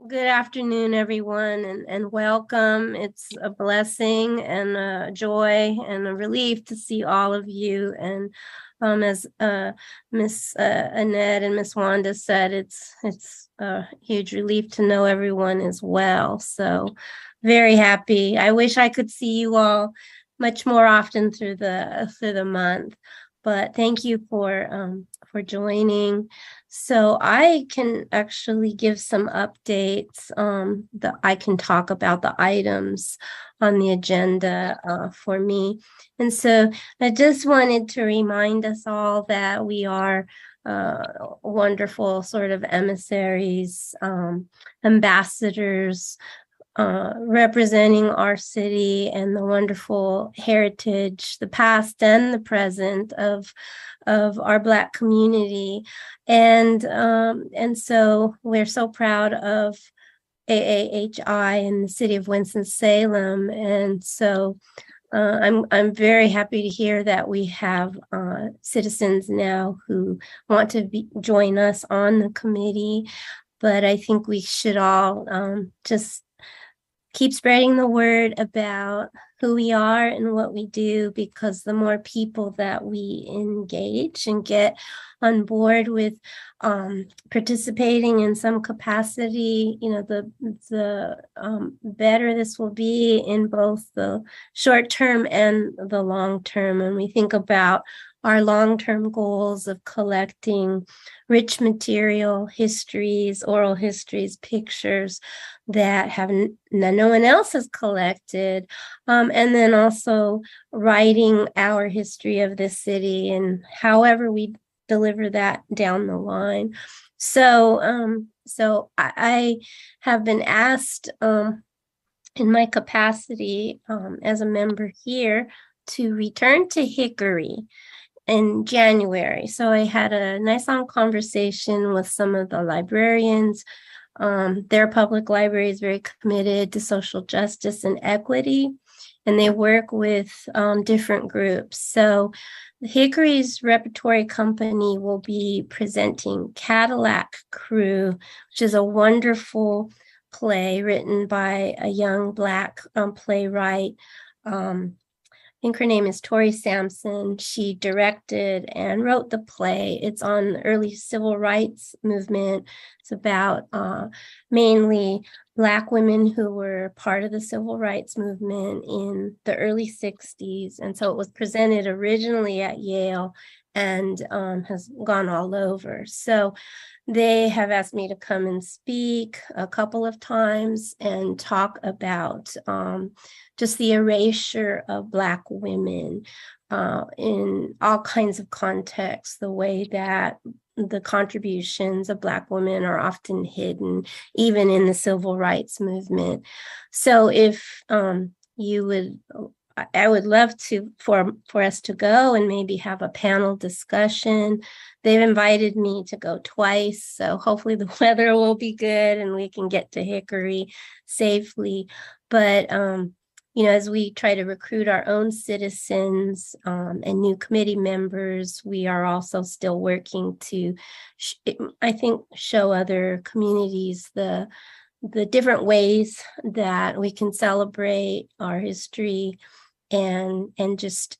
Good afternoon, everyone, and welcome. It's a blessing and a joy and a relief to see all of you. And as Miss Annette and Miss Wanda said, it's a huge relief to know everyone is well. So very happy. I wish I could see you all much more often through the month. But thank you for joining. So I can actually give some updates. That I can talk about the items on the agenda for me. And so I just wanted to remind us all that we are wonderful sort of emissaries, ambassadors, representing our city and the wonderful heritage, the past and the present of our Black community, and so we're so proud of AAHI in the city of Winston-Salem, and so I'm very happy to hear that we have citizens now who want to join us on the committee. But I think we should all just keep spreading the word about who we are and what we do, because the more people that we engage and get on board with participating in some capacity, the better this will be in both the short term and the long term. And we think about our long-term goals of collecting rich material, histories, oral histories, pictures that no one else has collected, and then also writing our history of this city and however we deliver that down the line. So I have been asked in my capacity as a member here to return to Hickory in January. So I had a nice long conversation with some of the librarians. Their public library is very committed to social justice and equity, and they work with different groups. So Hickory's repertory company will be presenting Cadillac Crew, which is a wonderful play written by a young Black playwright. I think her name is Tori Sampson. She directed and wrote the play. It's on the early civil rights movement. It's about mainly Black women who were part of the civil rights movement in the early 60s. And so it was presented originally at Yale and has gone all over. So they have asked me to come and speak a couple of times and talk about just the erasure of Black women in all kinds of contexts, the way that the contributions of Black women are often hidden, even in the civil rights movement. So if you would, I would love for us to go and maybe have a panel discussion. They've invited me to go twice, so hopefully the weather will be good and we can get to Hickory safely. But as we try to recruit our own citizens and new committee members, we are also still working to, I think, show other communities the different ways that we can celebrate our history and just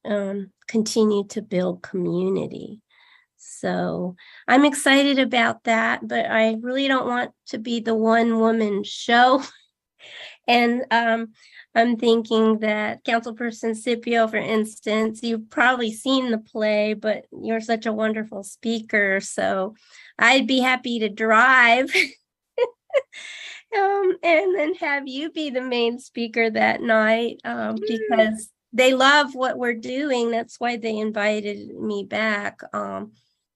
continue to build community. So I'm excited about that, but I really don't want to be the one woman show. And I'm thinking that Councilperson Scipio, for instance, you've probably seen the play, but you're such a wonderful speaker. So I'd be happy to drive and then have you be the main speaker that night because they love what we're doing. That's why they invited me back.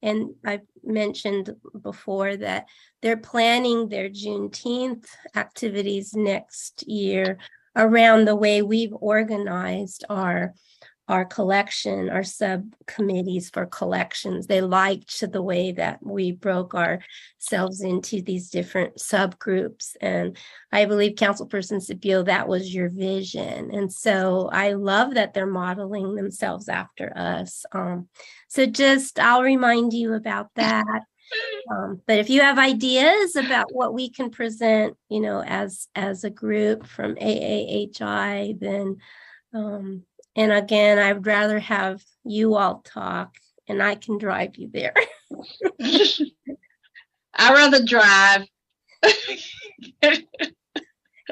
And I mentioned before that they're planning their Juneteenth activities next year around the way we've organized our collection, our subcommittees for collections. They liked the way that we broke ourselves into these different subgroups. And I believe, Councilperson Scipio, that was your vision. And so I love that they're modeling themselves after us. So I'll remind you about that. But if you have ideas about what we can present, as a group from AAHI, then, and again, I'd rather have you all talk, and I can drive you there. I'd rather drive.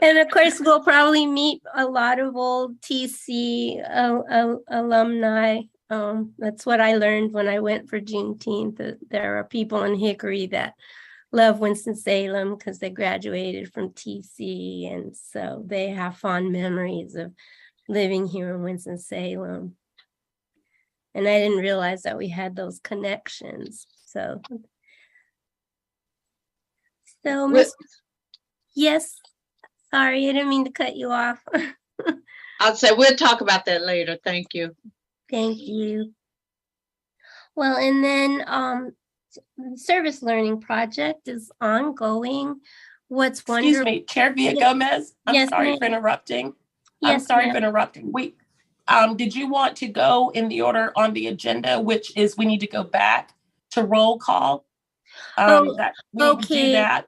And of course, we'll probably meet a lot of old TC alumni. That's what I learned when I went for Juneteenth, that there are people in Hickory that love Winston-Salem because they graduated from TC. And so they have fond memories of living here in Winston-Salem. And I didn't realize that we had those connections. So yes. Sorry, I didn't mean to cut you off. I'll say we'll talk about that later. Thank you. Thank you. Well, and then the service learning project is ongoing. What's wonderful. Excuse me, Chair Villa-Gomez. I'm sorry for interrupting. Yes, I'm sorry for interrupting. Did you want to go in the order on the agenda, which is we need to go back to roll call? That we need to do that.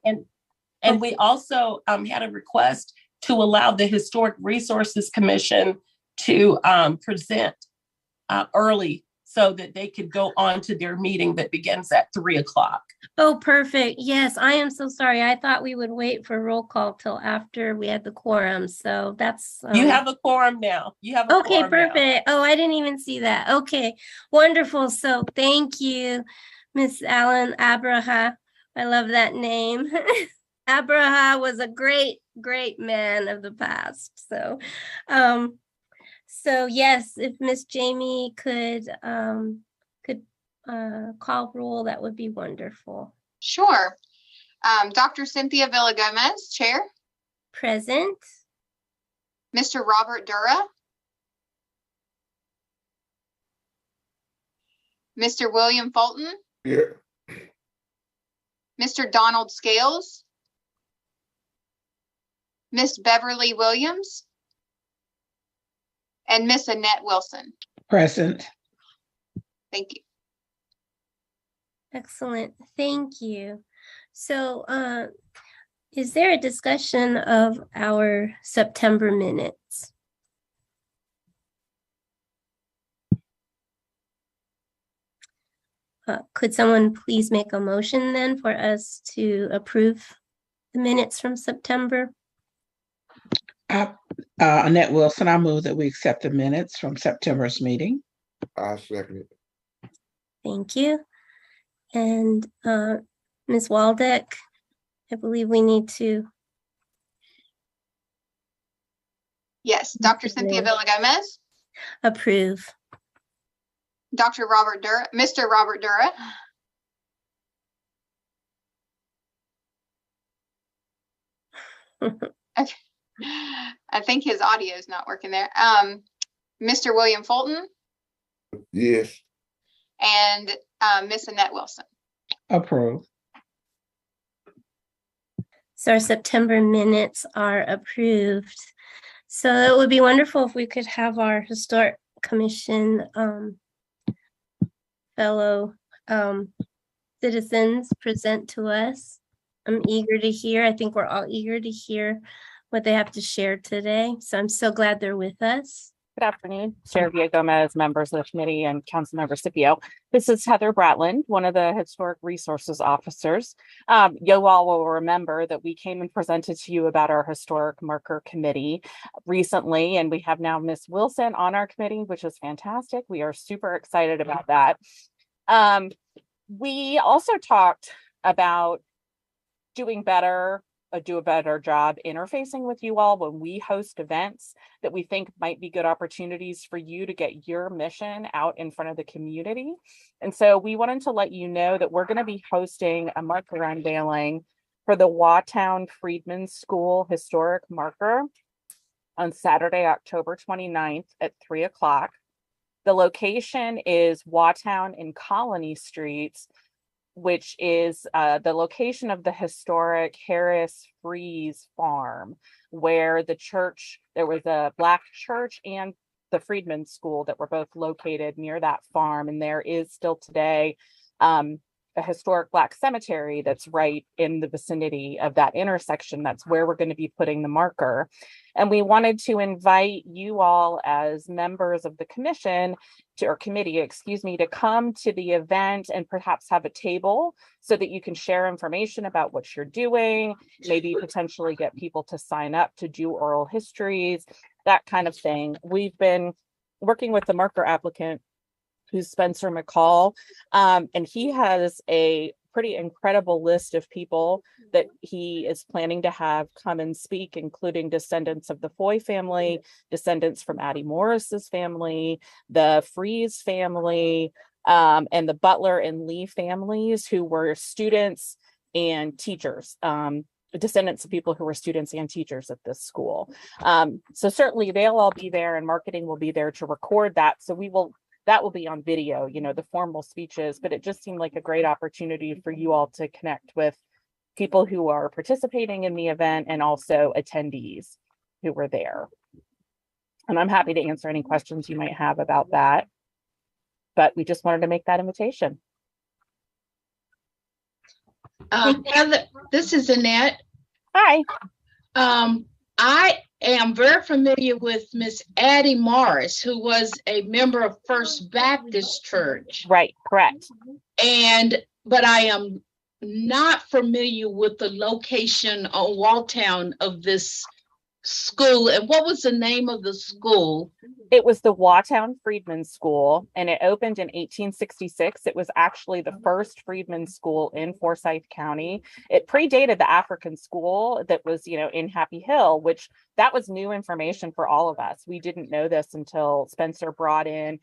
And we also had a request to allow the Historic Resources Commission to present early so that they could go on to their meeting that begins at 3:00. Oh, perfect. Yes, I am so sorry. I thought we would wait for roll call till after we had the quorum. So that's you have a quorum now. You have a okay, quorum perfect. now. Oh, I didn't even see that. Okay, wonderful. So thank you, Miss Allen Abraha. I love that name. Abraha was a great man of the past. So, so yes, if Miss Jamie could call roll, that would be wonderful. Sure. Dr. Cynthia Villa-Gomez, Chair. Present. Mr. Robert Dura. Mr. William Fulton. Here. Mr. Donald Scales. Miss Beverly Williams. And Miss Annette Wilson. Present. Thank you. Excellent. Thank you. So is there a discussion of our September minutes? Could someone please make a motion then for us to approve the minutes from September? Annette Wilson, I move that we accept the minutes from September's meeting. I second it. Thank you. And Ms. Waldeck, I believe we need to. Yes, Dr. Cynthia Villa-Gomez. Approve. Dr. Robert Dura, Mr. Robert Dura. Okay. I think his audio is not working there. Mr. William Fulton. Yes. And Miss Annette Wilson. Approve. So our September minutes are approved. So it would be wonderful if we could have our Historic Commission fellow citizens present to us. I'm eager to hear. I think we're all eager to hear what they have to share today. So I'm so glad they're with us. Good afternoon, Chair Villa-Gomez, members of the committee, and Councilmember Scipio. This is Heather Bratland, one of the Historic Resources Officers. You all will remember that we came and presented to you about our Historic Marker Committee recently, and we have now Miss Wilson on our committee, which is fantastic. We are super excited about that. We also talked about doing better, do a better job interfacing with you all when we host events that we think might be good opportunities for you to get your mission out in front of the community. And so we wanted to let you know that we're going to be hosting a marker unveiling for the Waughtown Freedman School Historic Marker on Saturday, October 29th at 3:00. The location is Waughtown and Colony Streets, which is the location of the historic Harris Freeze Farm, where the church, there was a Black church and the Freedman School that were both located near that farm. And there is still today a historic Black cemetery that's right in the vicinity of that intersection. That's where we're going to be putting the marker. And we wanted to invite you all as members of the commission or committee, excuse me, to come to the event and perhaps have a table so that you can share information about what you're doing, maybe potentially get people to sign up to do oral histories, that kind of thing. We've been working with the marker applicant, who's Spencer McCall, and he has a pretty incredible list of people that he is planning to have come and speak, including descendants of the Foy family, descendants from Addie Morris's family, the Freeze family, and the Butler and Lee families, who were students and teachers, descendants of people who were students and teachers at this school. So certainly they'll all be there, and marketing will be there to record that. So that will be on video, you know, the formal speeches, but it just seemed like a great opportunity for you all to connect with people who are participating in the event and also attendees who were there. And I'm happy to answer any questions you might have about that, but we just wanted to make that invitation. Heather, this is Annette. Hi. I am very familiar with Miss Addie Morris, who was a member of First Baptist Church. Right, correct. But I am not familiar with the location on Walltown of this school. And what was the name of the school? It was the Walltown Freedman School, and it opened in 1866. It was actually the first Freedman school in Forsyth County. It predated the African school that was, you know, in Happy Hill, which that was new information for all of us. We didn't know this until Spencer brought in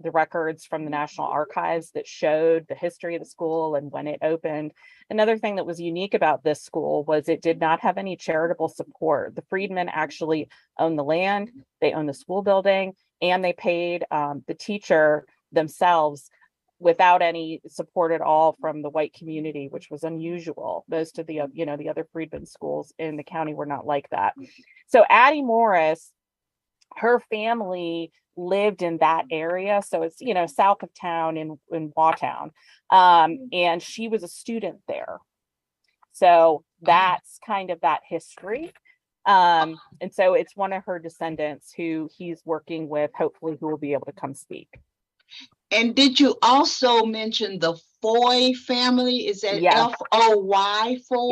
the records from the National Archives that showed the history of the school and when it opened. Another thing that was unique about this school was it did not have any charitable support. The Freedmen actually owned the land, they owned the school building, and they paid the teacher themselves without any support at all from the white community, which was unusual. Most of the, you know, the other Freedmen schools in the county were not like that. So Addie Morris, her family lived in that area. So it's, you know, south of town in Walltown. And she was a student there. So that's kind of that history. And so it's one of her descendants who he's working with, hopefully, who will be able to come speak. And did you also mention the Foy family? Is that F-O-Y, Foy?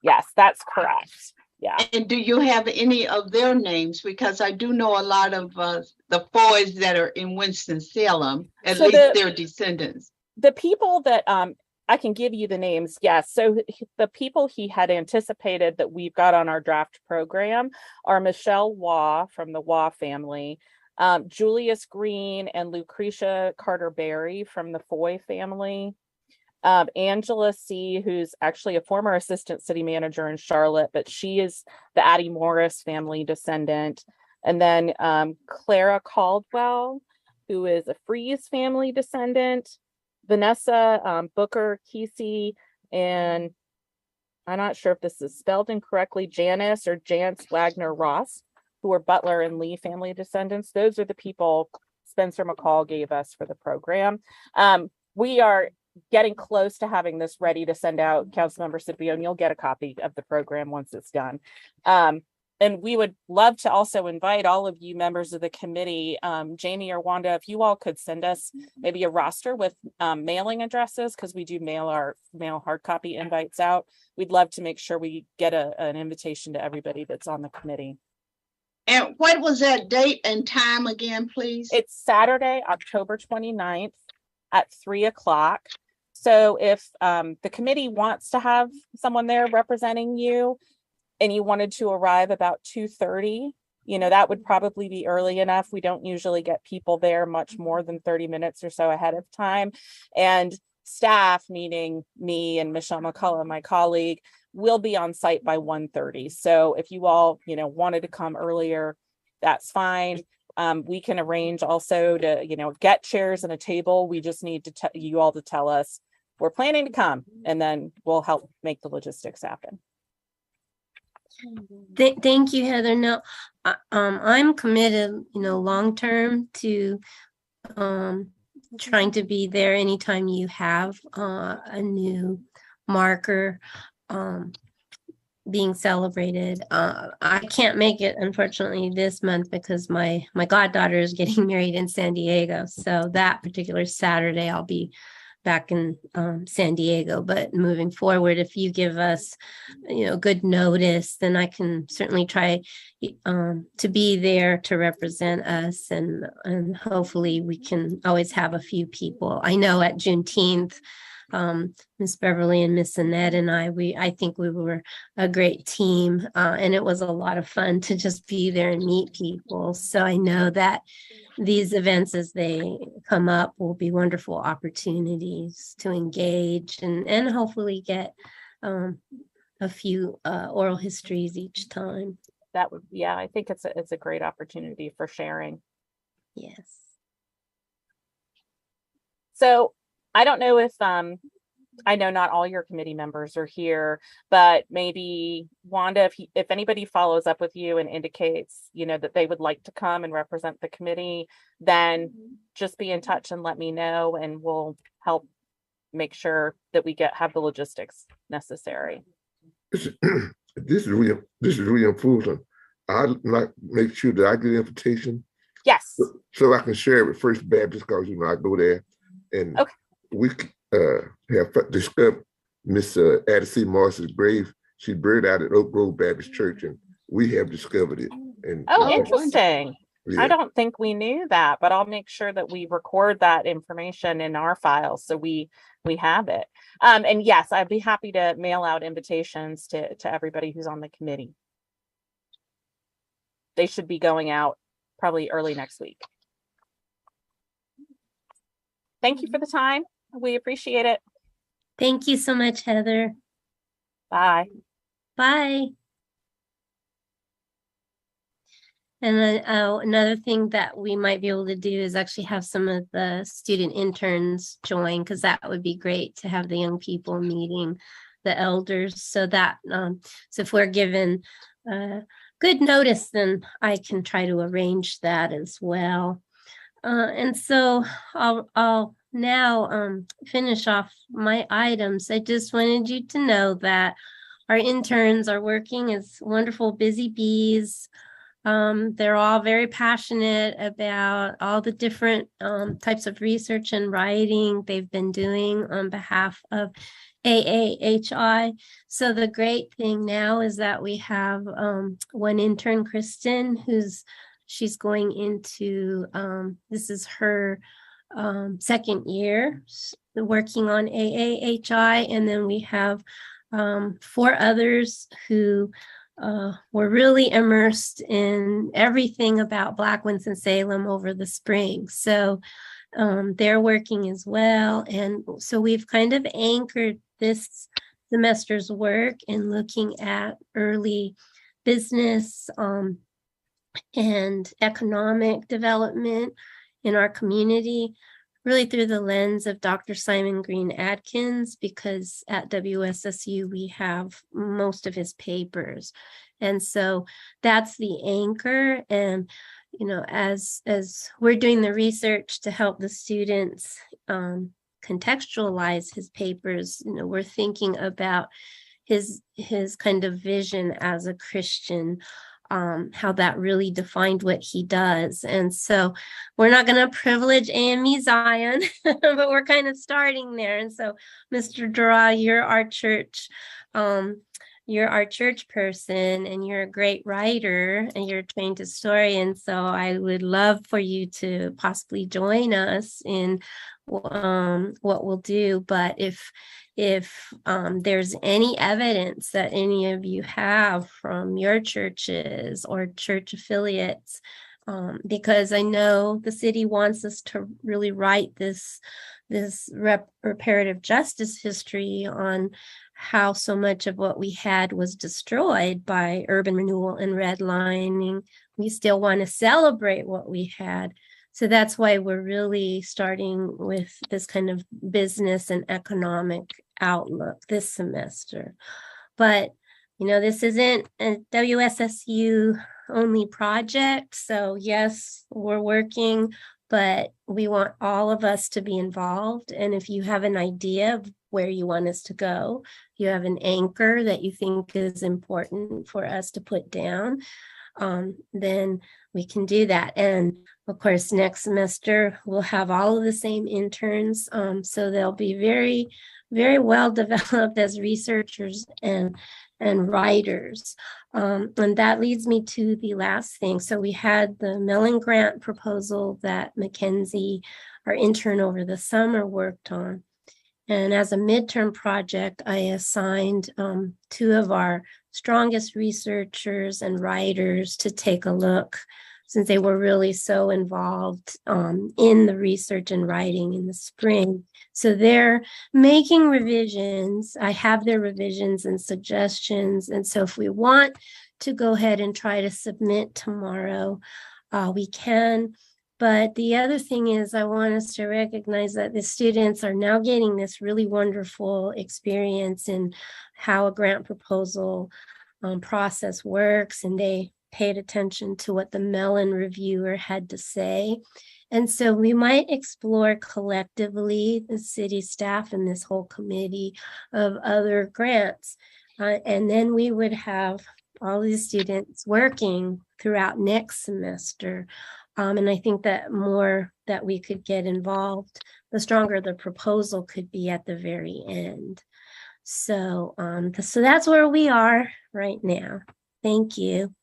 Yes, that's correct. Yeah. And do you have any of their names? Because I do know a lot of the Foys that are in Winston-Salem, at least their descendants. The people that I can give you the names. Yes. So the people he had anticipated that we've got on our draft program are Michelle Waugh from the Waugh family, Julius Green and Lucretia Carter-Berry from the Foy family, Angela C., who's actually a former assistant city manager in Charlotte, but she is the Addie Morris family descendant. And then Clara Caldwell, who is a Freeze family descendant, Vanessa Booker Kesey, and I'm not sure if this is spelled incorrectly, Janice or Jance Wagner Ross, who are Butler and Lee family descendants. Those are the people Spencer McCall gave us for the program. We are getting close to having this ready to send out. Councilmember Scipione, you'll get a copy of the program once it's done. And we would love to also invite all of you members of the committee, Jamie or Wanda, if you all could send us maybe a roster with mailing addresses, because we do mail hard copy invites out. We'd love to make sure we get an invitation to everybody that's on the committee. And what was that date and time again, please? It's Saturday, October 29th at 3:00. So if the committee wants to have someone there representing you and you wanted to arrive about 2:30, you know, that would probably be early enough. We don't usually get people there much more than 30 minutes or so ahead of time. And staff, meaning me and Michelle McCullough, my colleague, will be on site by 1:30. So if you all, you know, wanted to come earlier, that's fine. We can arrange also to, you know, get chairs and a table. We just need to you all to tell us we're planning to come, and then we'll help make the logistics happen. Thank you, Heather. No, I'm committed, you know, long term to trying to be there anytime you have a new marker being celebrated. I can't make it, unfortunately, this month because my goddaughter is getting married in San Diego. So that particular Saturday, I'll be back in San Diego. But moving forward, if you give us, good notice, then I can certainly try to be there to represent us, and hopefully we can always have a few people. I know at Juneteenth, Miss Beverly and Miss Annette and I think we were a great team, and it was a lot of fun to just be there and meet people. So I know that these events, as they come up, will be wonderful opportunities to engage and hopefully get a few oral histories each time. That would, yeah, I think it's a great opportunity for sharing. Yes. So I don't know if I know not all your committee members are here, but maybe Wanda, if anybody follows up with you and indicates, that they would like to come and represent the committee, then just be in touch and let me know, and we'll help make sure that we have the logistics necessary. This is really important. I'd like make sure that I get an invitation. Yes. So I can share it with First Baptist, because I go there, and okay. We have discovered Miss Addie Morris's grave. She's buried out at Oak Grove Baptist Church, and we have discovered it. And interesting. Yeah. I don't think we knew that, but I'll make sure that we record that information in our files so we have it. And yes, I'd be happy to mail out invitations to everybody who's on the committee. They should be going out probably early next week. Thank you for the time. We appreciate it. Thank you so much, Heather. Bye. Bye. And then another thing that we might be able to do is actually have some of the student interns join, because that would be great to have the young people meeting the elders. So that so if we're given good notice, then I can try to arrange that as well. And so I'll now finish off my items. I just wanted you to know that our interns are working as wonderful busy bees. They're all very passionate about all the different types of research and writing they've been doing on behalf of AAHI. So the great thing now is that we have one intern, Kristen, she's going into, this is her second year working on AAHI, and then we have 4 others who were really immersed in everything about Black Winston-Salem over the spring. So they're working as well. And so we've kind of anchored this semester's work in looking at early business and economic development in our community, really through the lens of Dr. Simon Green Adkins, because at WSSU we have most of his papers. And so that's the anchor. And, as we're doing the research to help the students contextualize his papers, we're thinking about his kind of vision as a Christian, how that really defined what he does. And so we're not going to privilege AME Zion, but we're kind of starting there. And so, Mr. Dura, you're our church person, and you're a great writer, and you're a trained historian. So I would love for you to possibly join us in what we'll do. But if there's any evidence that any of you have from your churches or church affiliates, because I know the city wants us to really write this reparative justice history on how so much of what we had was destroyed by urban renewal and redlining. We still want to celebrate what we had. So that's why we're really starting with this kind of business and economic outlook this semester. But, this isn't a WSSU only project. So yes, we're working but we want all of us to be involved. And if you have an idea of where you want us to go, you have an anchor that you think is important for us to put down, then we can do that. And of course, next semester, we'll have all of the same interns. So they'll be very, very well developed as researchers and writers. And that leads me to the last thing. So we had the Mellon grant proposal that Mackenzie, our intern over the summer, worked on. And as a midterm project, I assigned 2 of our strongest researchers and writers to take a look, since they were really so involved in the research and writing in the spring. So they're making revisions. I have their revisions and suggestions. And so if we want to go ahead and try to submit tomorrow, we can. But the other thing is, I want us to recognize that the students are now getting this really wonderful experience in how a grant proposal process works, and they paid attention to what the Mellon reviewer had to say. And so we might explore collectively, the city staff and this whole committee, of other grants. And then we would have all these students working throughout next semester. And I think that more that we could get involved, the stronger the proposal could be at the very end. So, so that's where we are right now. Thank you.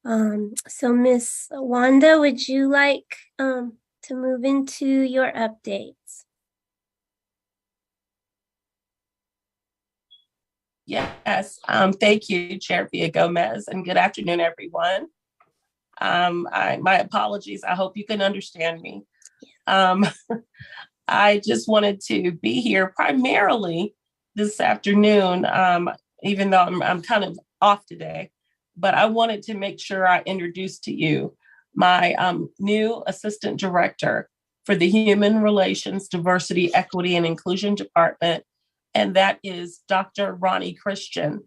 So Miss Wanda, would you like to move into your updates? Yes, thank you, Chair Villa-Gomez, and good afternoon, everyone. My apologies. I hope you can understand me. I just wanted to be here primarily this afternoon, even though I'm kind of off today, but I wanted to make sure I introduced to you my new Assistant Director for the Human Relations, Diversity, Equity, and Inclusion Department, and that is Dr. Ronnie Christian.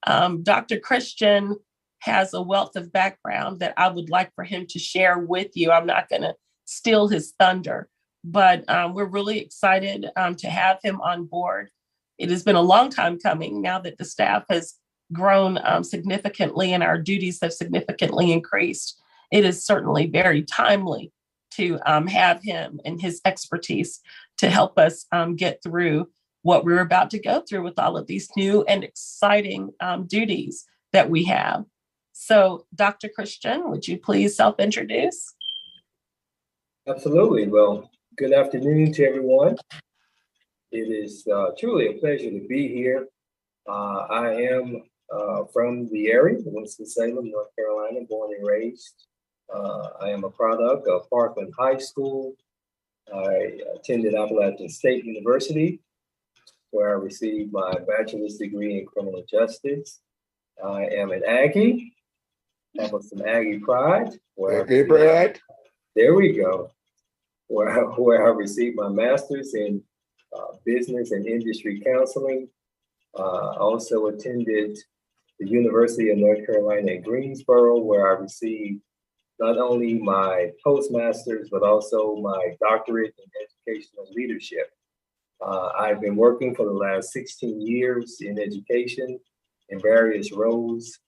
Dr. Christian has a wealth of background that I would like for him to share with you. I'm not going to steal his thunder, but we're really excited to have him on board. It has been a long time coming now that the staff has grown significantly and our duties have significantly increased. It is certainly very timely to have him and his expertise to help us get through what we're about to go through with all of these new and exciting duties that we have. So, Dr. Christian, would you please self-introduce? Absolutely. Well, good afternoon to everyone. It is truly a pleasure to be here. I am from the area, Winston-Salem, North Carolina, born and raised. I am a product of Parkland High School. I attended Appalachian State University, where I received my bachelor's degree in criminal justice. I am an Aggie, have some Aggie pride. Aggie pride. There we go. Where I received my master's in business and industry counseling. Also attended the University of North Carolina in Greensboro, where I received not only my postmaster's, but also my doctorate in educational leadership. I've been working for the last 16 years in education in various roles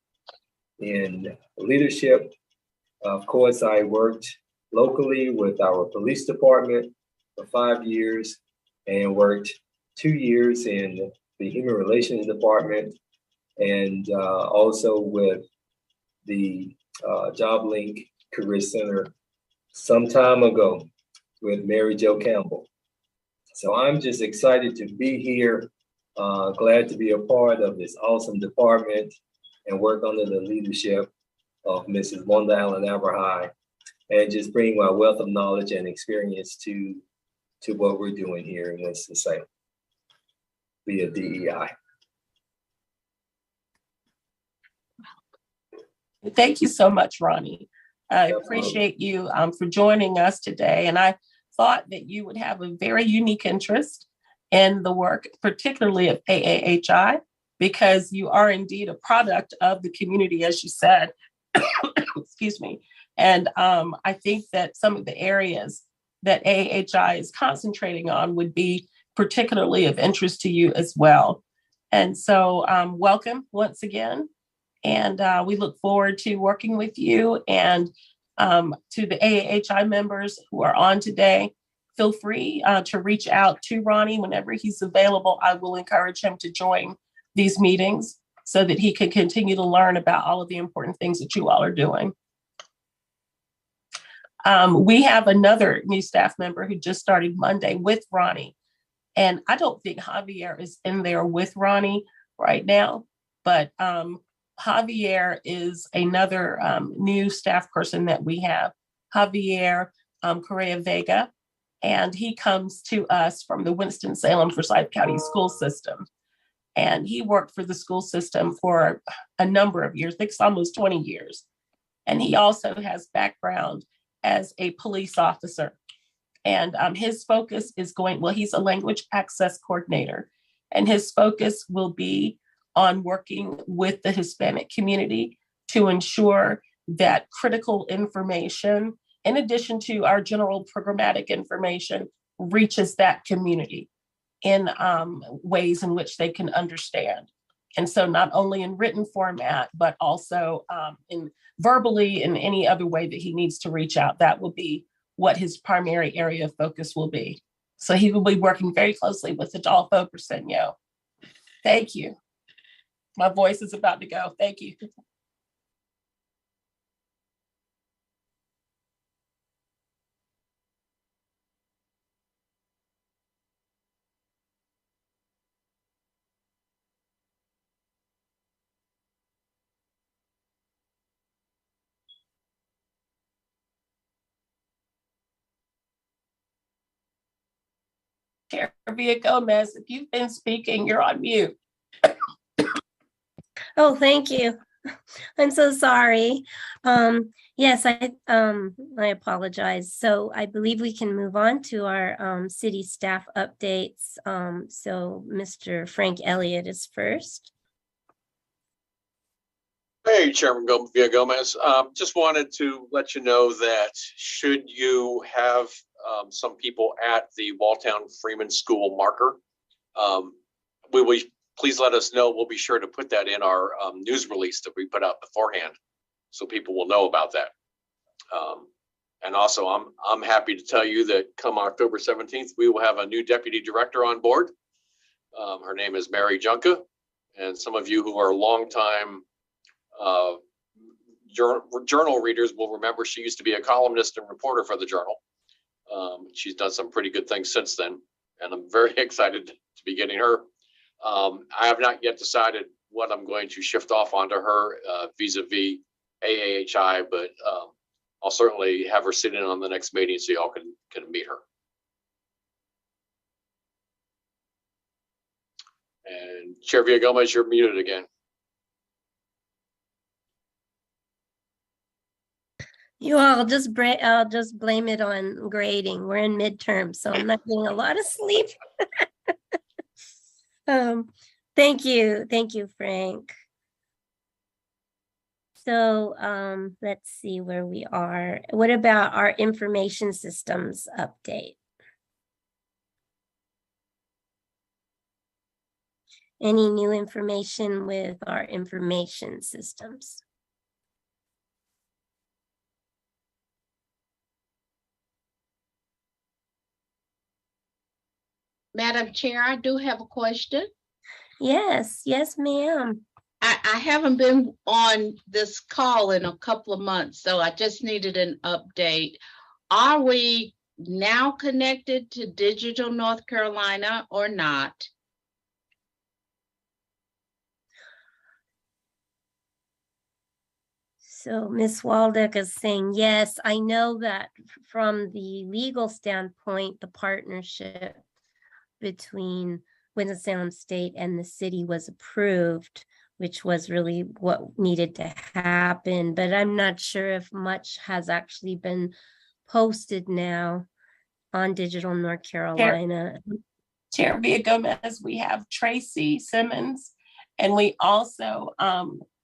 in leadership. Of course, I worked locally with our police department for 5 years and worked 2 years in the Human Relations Department and also with the Job Link Career Center some time ago with Mary Jo Campbell. So I'm just excited to be here, glad to be a part of this awesome department and work under the leadership of Mrs. Wanda Allen AAHI and just bring my wealth of knowledge and experience to what we're doing here in Winston-Salem via DEI. Thank you so much, Ronnie. I appreciate you for joining us today. And I thought that you would have a very unique interest in the work, particularly of AAHI, because you are indeed a product of the community, as you said. Excuse me. And I think that some of the areas that AAHI is concentrating on would be particularly of interest to you as well. And so welcome once again. And we look forward to working with you. And to the AAHI members who are on today, feel free to reach out to Ronnie whenever he's available. I will encourage him to join these meetings so that he can continue to learn about all of the important things that you all are doing. We have another new staff member who just started Monday with Ronnie. And I don't think Javier is in there with Ronnie right now, but Javier is another new staff person that we have, Javier Correa Vega, and he comes to us from the Winston-Salem Forsyth County school system. And he worked for the school system for a number of years, I think it's almost 20 years. And he also has background as a police officer. And his focus is he's a language access coordinator, and his focus will be on working with the Hispanic community to ensure that critical information, in addition to our general programmatic information, reaches that community in ways in which they can understand. And so not only in written format, but also in verbally in any other way that he needs to reach out, that will be what his primary area of focus will be. So he will be working very closely with Adolfo Briseño. Thank you. My voice is about to go. Thank you. Chair Villa Gomez, if you've been speaking, you're on mute. Oh, thank you. I'm so sorry. Yes, I apologize. So I believe we can move on to our city staff updates. So Mr. Frank Elliott is first. Hey, Chairman Villa Gomez. Just wanted to let you know that should you have some people at the Walltown Freeman School marker, please let us know. We'll be sure to put that in our news release that we put out beforehand, so people will know about that. And also, I'm happy to tell you that come October 17th, we will have a new deputy director on board. Her name is Mary Junka, and some of you who are longtime journal readers will remember she used to be a columnist and reporter for the Journal. She's done some pretty good things since then, and I'm very excited to be getting her. I have not yet decided what I'm going to shift off onto her vis-a-vis AAHI, but I'll certainly have her sit in on the next meeting so y'all can meet her. And Chair Villa Gomez, you're muted again. I'll just blame it on grading. We're in midterm, so I'm not getting a lot of sleep. Thank you, Frank. So let's see where we are. What about our information systems update? Any new information with our information systems? Madam Chair, I do have a question. Yes, ma'am. I haven't been on this call in a couple of months, so I just needed an update. Are we now connected to Digital North Carolina or not? So Ms. Waldeck is saying, yes, I know that from the legal standpoint, the partnership between Winston-Salem State and the city was approved, which was really what needed to happen. But I'm not sure if much has actually been posted now on Digital North Carolina. Chair Villa Gomez, we have Tracy Simmons And we also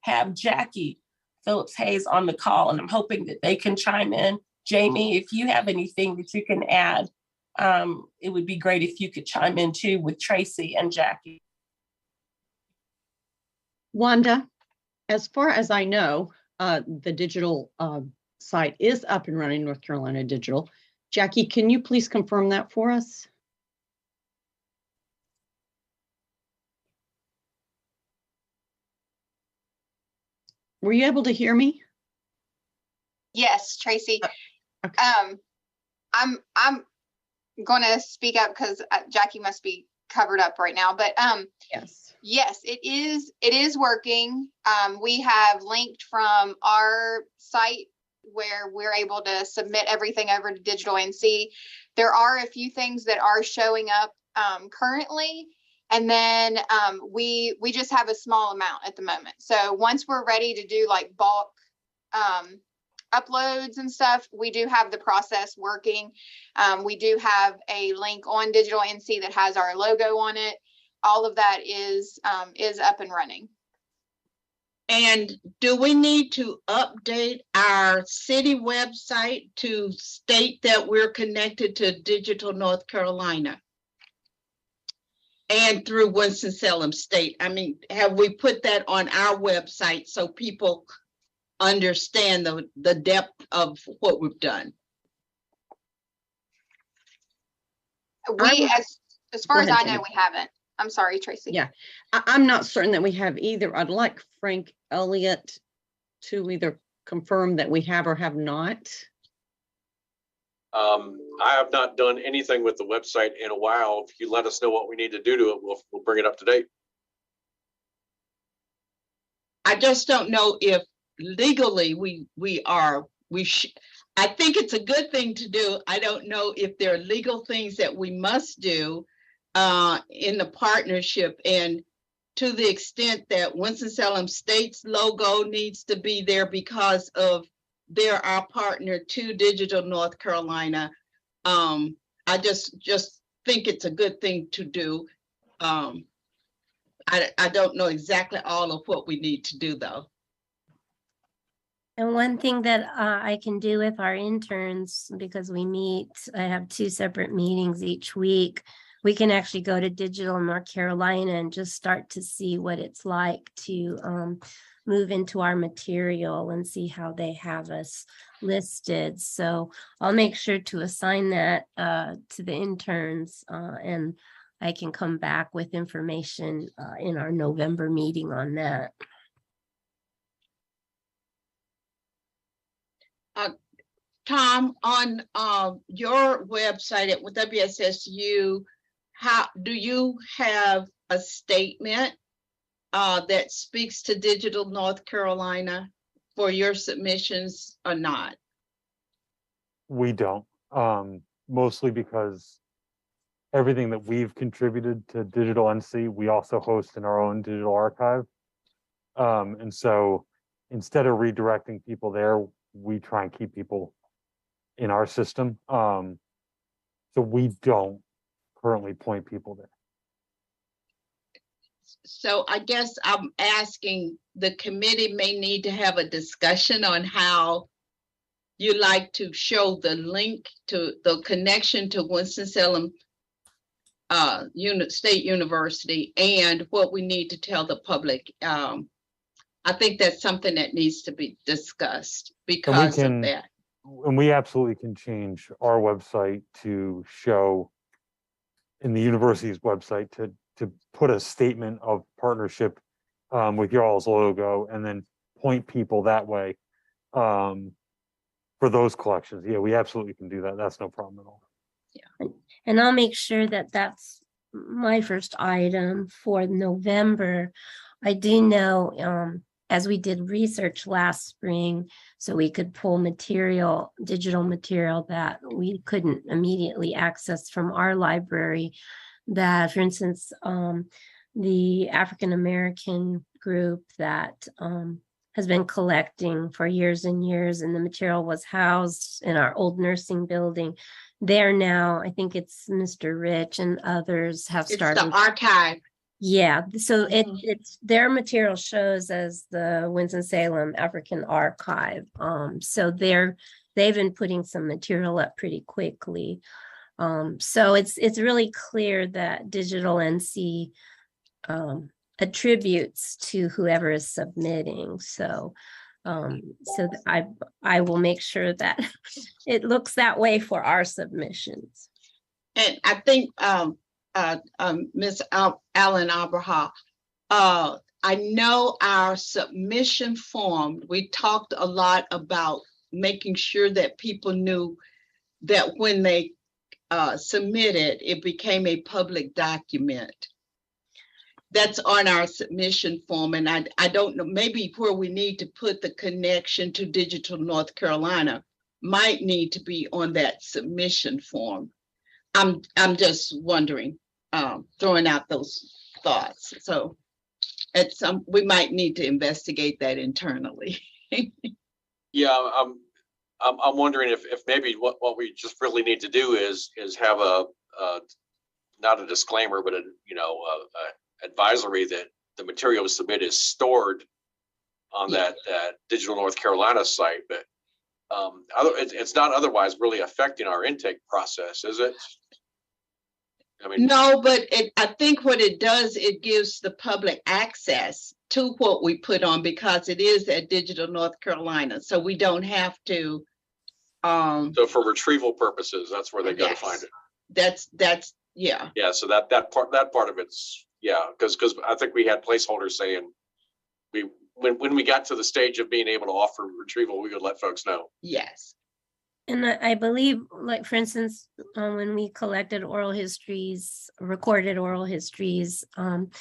have Jackie Phillips Hayes on the call, and I'm hoping that they can chime in. Jamie, if you have anything that you can add, it would be great if you could chime in too with Tracy and Jackie. Wanda, as far as I know, the digital site is up and running, North Carolina Digital. Jackie, can you please confirm that for us? Were you able to hear me? Yes, Tracy. Okay. I'm going to speak up because Jackie must be covered up right now. But yes, it is working. We have linked from our site where we're able to submit everything over to Digital NC. There are a few things that are showing up currently. And then we just have a small amount at the moment. So once we're ready to do like bulk uploads and stuff, we do have the process working. We do have a link on Digital NC that has our logo on it. All of that is up and running. And do we need to update our city website to state that we're connected to Digital North Carolina and through Winston-Salem State? I mean, have we put that on our website so people understand the depth of what we've done? As far as I know, we haven't. I'm sorry, Tracy. Yeah, I'm not certain that we have either. I'd like Frank Elliott to either confirm that we have or have not. I have not done anything with the website in a while. If you let us know what we need to do to it, we'll bring it up to date. I just don't know if legally I think it's a good thing to do. I don't know if there are legal things that we must do in the partnership, and to the extent that Winston-Salem State's logo needs to be there because of they're our partner to Digital North Carolina. I just think it's a good thing to do. I don't know exactly all of what we need to do though. And one thing that I can do with our interns, because I have 2 separate meetings each week, we can actually go to Digital North Carolina and just start to see what it's like to move into our material and see how they have us listed. So I'll make sure to assign that to the interns, and I can come back with information in our November meeting on that. Tom, on your website at WSSU, how do you have a statement that speaks to Digital North Carolina for your submissions or not? We don't, mostly because everything that we've contributed to Digital NC, we also host in our own digital archive. And so instead of redirecting people there, we try and keep people in our system. So we don't currently point people there. So I guess I'm asking, the committee may need to have a discussion on how you like to show the link to the connection to Winston-Salem State University and what we need to tell the public. I think that's something that needs to be discussed because of that. And we absolutely can change our website to show in the university's website to put a statement of partnership with y'all's logo and then point people that way for those collections. Yeah, we absolutely can do that. That's no problem at all. Yeah. And I'll make sure that that's my first item for November. I do know, as we did research last spring, so we could pull digital material that we couldn't immediately access from our library, that, for instance, the African American group that has been collecting for years and years, and the material was housed in our old nursing building. There now, I think it's Mr. Rich and others have started. It's the archive. Yeah, so it's their material shows as the Winston-Salem African Archive. So they've been putting some material up pretty quickly. So it's really clear that Digital NC attributes to whoever is submitting. So I will make sure that it looks that way for our submissions. And I think Ms. Allen Abraha, I know our submission form, we talked a lot about making sure that people knew that when they submitted, it became a public document. That's on our submission form. And I don't know, maybe where we need to put the connection to Digital North Carolina might need to be on that submission form. I'm just wondering, throwing out those thoughts. So we might need to investigate that internally. Yeah, I'm wondering if maybe what we just really need to do is have a not a disclaimer, but a advisory that the material submitted is stored on that Digital North Carolina site, but it's not otherwise really affecting our intake process, is it? I mean, no, but I think what it does, it gives the public access to what we put on because it is at Digital North Carolina. So we don't have to. So for retrieval purposes, that's where they got to find it. That's yeah. Yeah. So that part of it's because I think we had placeholders saying when we got to the stage of being able to offer retrieval, we would let folks know. Yes. And I believe, like, for instance, when we collected recorded oral histories, and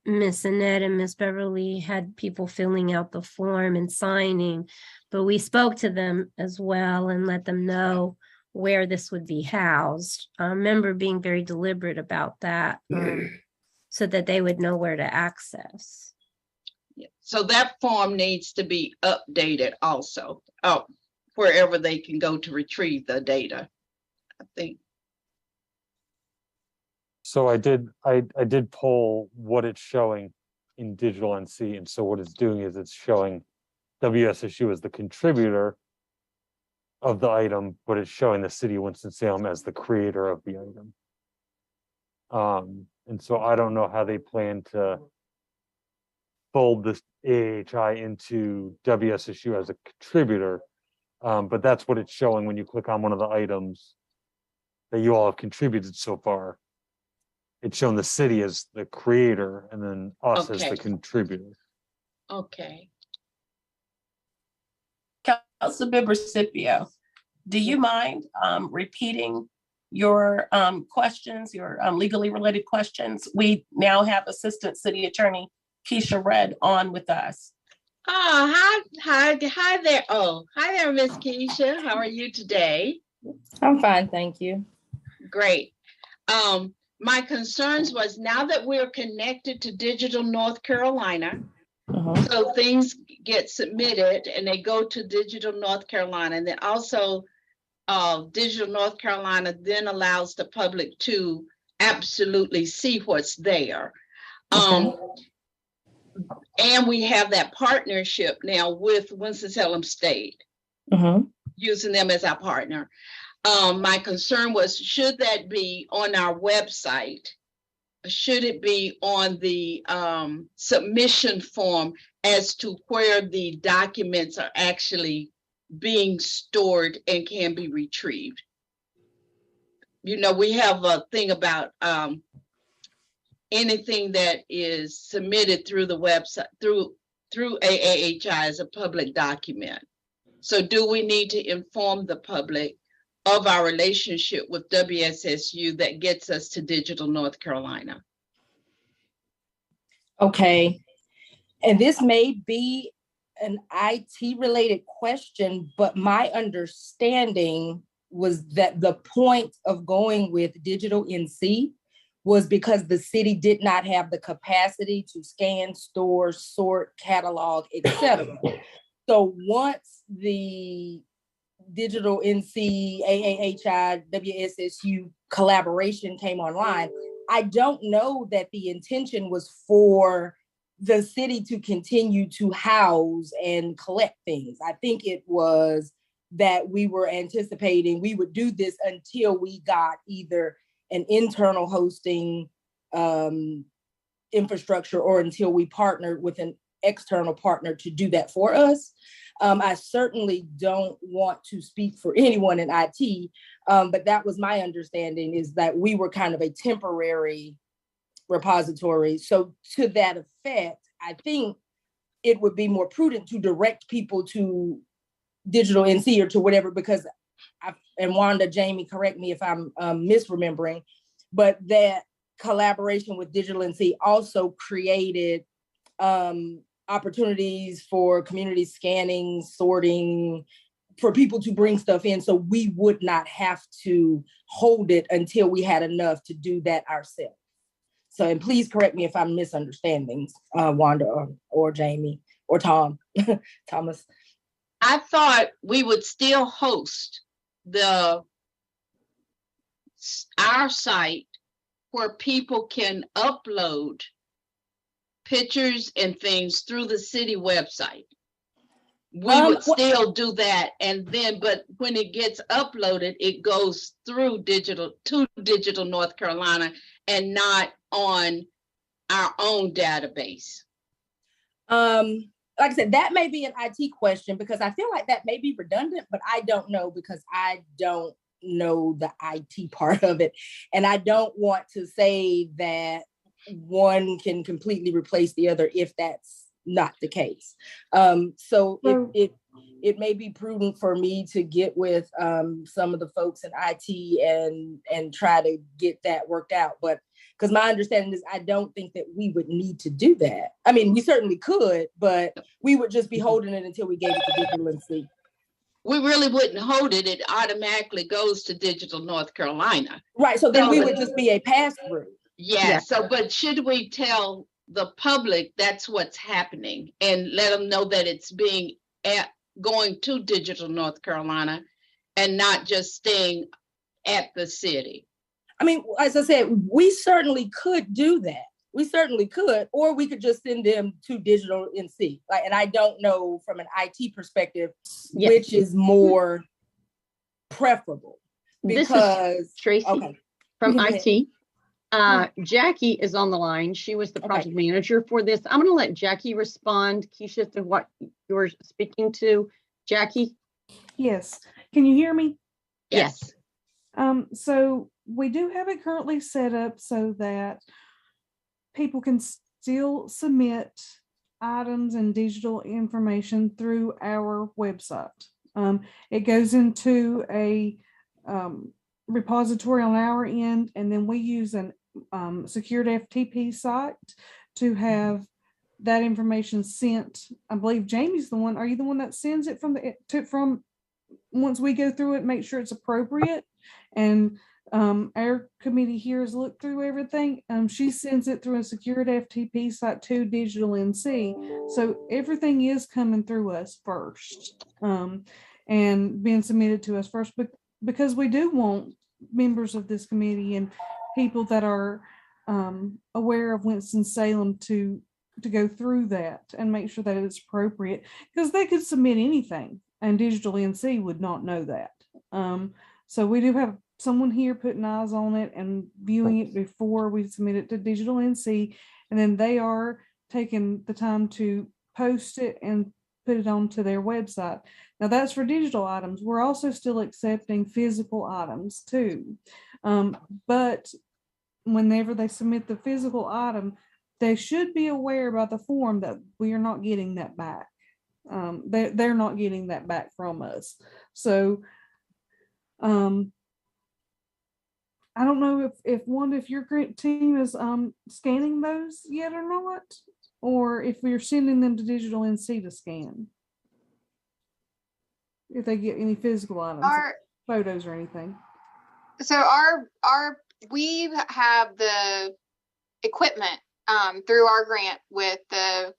Miss Annette and Miss Beverly had people filling out the form and signing, but we spoke to them as well and let them know where this would be housed. I remember being very deliberate about that, so that they would know where to access. Yeah. So that form needs to be updated also. Wherever they can go to retrieve the data, I think. So I did pull what it's showing in Digital NC, and so what it's doing is it's showing WSSU as the contributor of the item, but it's showing the city of Winston-Salem as the creator of the item. And so I don't know how they plan to fold this AAHI into WSSU as a contributor. But that's what it's showing when you click on one of the items that you all have contributed so far. It's shown the city as the creator and then us as the contributor. Okay. Councilmember Scipio, do you mind repeating your questions, your legally related questions? We now have Assistant City Attorney Keisha Redd on with us. Oh, hi there. Oh, hi there, Miss Keisha. How are you today? I'm fine, thank you. Great. My concerns was now that we're connected to Digital North Carolina, so things get submitted and they go to Digital North Carolina, and then also Digital North Carolina then allows the public to absolutely see what's there. And we have that partnership now with Winston-Salem State, using them as our partner. My concern was, should that be on our website? Should it be on the submission form as to where the documents are actually being stored and can be retrieved? You know, we have a thing about anything that is submitted through the website, through AAHI as a public document. So do we need to inform the public of our relationship with WSSU that gets us to Digital North Carolina? Okay. And this may be an IT related question, but my understanding was that the point of going with Digital NC was because the city did not have the capacity to scan, store, sort, catalog, etc. So once the Digital NC, AAHI, WSSU collaboration came online, I don't know that the intention was for the city to continue to house and collect things. I think it was that we were anticipating we would do this until we got either an internal hosting infrastructure or until we partnered with an external partner to do that for us. I certainly don't want to speak for anyone in IT, but that was my understanding, is that we were kind of a temporary repository. So to that effect, I think it would be more prudent to direct people to Digital NC or to whatever, because and Wanda, Jamie, correct me if I'm misremembering, but that collaboration with Digital NC also created opportunities for community scanning, sorting, for people to bring stuff in, so we would not have to hold it until we had enough to do that ourselves. So, and please correct me if I'm misunderstanding, Wanda or Jamie or Tom, Thomas. I thought we would still host our site where people can upload pictures and things through the city website. We would still do that, and then, but when it gets uploaded, it goes through Digital North Carolina and not on our own database. Like I said, that may be an IT question, because I feel like that may be redundant, but I don't know, because I don't know the IT part of it. And I don't want to say that one can completely replace the other if that's not the case. So it may be prudent for me to get with some of the folks in IT and try to get that worked out. But because my understanding is, I don't think that we would need to do that. I mean, we certainly could, but we would just be holding it until we gave it to Digital NC. We really wouldn't hold it. It automatically goes to Digital North Carolina. Right. So then we would just be a pass-through. Yeah. So, but should we tell the public that's what's happening and let them know that it's going to Digital North Carolina and not just staying at the city? I mean, as I said, we certainly could do that. We certainly could, or we could just send them to Digital NC. Like, and I don't know from an IT perspective, which is more preferable. Because this is Tracy from IT. Jackie is on the line. She was the project manager for this. I'm going to let Jackie respond, Keisha, to what you're speaking to. Jackie? Yes. Can you hear me? Yes. So we do have it currently set up so that people can still submit items and digital information through our website. It goes into a repository on our end, and then we use an secured FTP site to have that information sent. I believe Jamie's the one. Are you the one that sends it from once we go through it, make sure it's appropriate? And our committee here has looked through everything. She sends it through a secured FTP site to Digital NC. So everything is coming through us first and being submitted to us first, because we do want members of this committee and people that are aware of Winston-Salem to go through that and make sure that it's appropriate, because they could submit anything and Digital NC would not know that. So we do have someone here putting eyes on it and viewing it before we submit it to Digital NC, and then they are taking the time to post it and put it onto their website. Now that's for digital items. We're also still accepting physical items too. But whenever they submit the physical item, they should be aware about the form that we are not getting that back. They're not getting that back from us. So I don't know if your team is scanning those yet or not, or if we're sending them to Digital NC to scan. If they get any physical items, photos or anything. So we have the equipment through our grant with the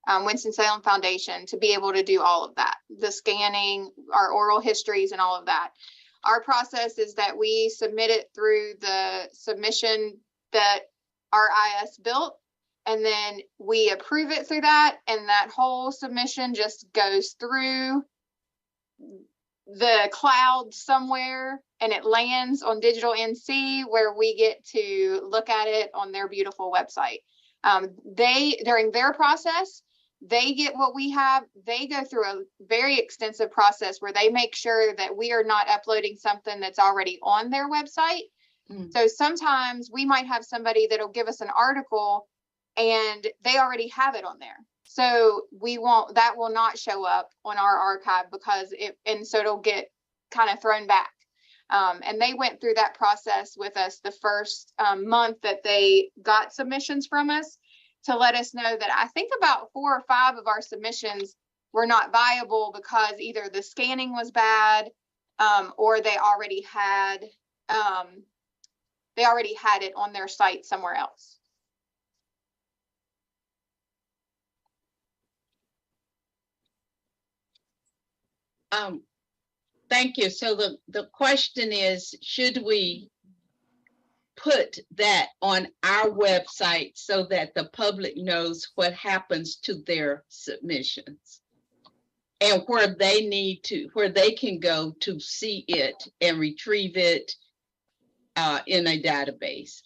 Winston-Salem Foundation to be able to do all of that, the scanning, our oral histories and all of that. Our process is that we submit it through the submission that RIS built. And then we approve it through that. And that whole submission just goes through the cloud somewhere and it lands on Digital NC, where we get to look at it on their beautiful website. During their process, they get what we have. They go through a very extensive process where they make sure that we are not uploading something that's already on their website. So sometimes we might have somebody that'll give us an article and they already have it on there. So that will not show up on our archive so it'll get kind of thrown back. And they went through that process with us the first month that they got submissions from us, to let us know that I think about 4 or 5 of our submissions were not viable because either the scanning was bad, or they already had it on their site somewhere else. Thank you. So the question is, should we put that on our website so that the public knows what happens to their submissions and where they can go to see it and retrieve it in a database?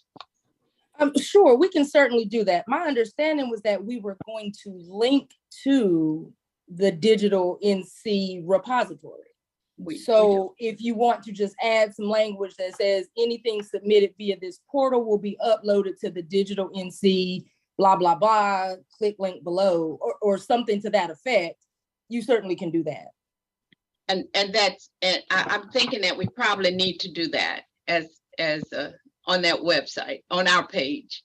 Sure, we can certainly do that. My understanding was that we were going to link to the Digital NC repository. If you want to just add some language that says anything submitted via this portal will be uploaded to the Digital NC, blah, blah, blah, click link below, or something to that effect, you certainly can do that. And I'm thinking that we probably need to do that as on that website, on our page.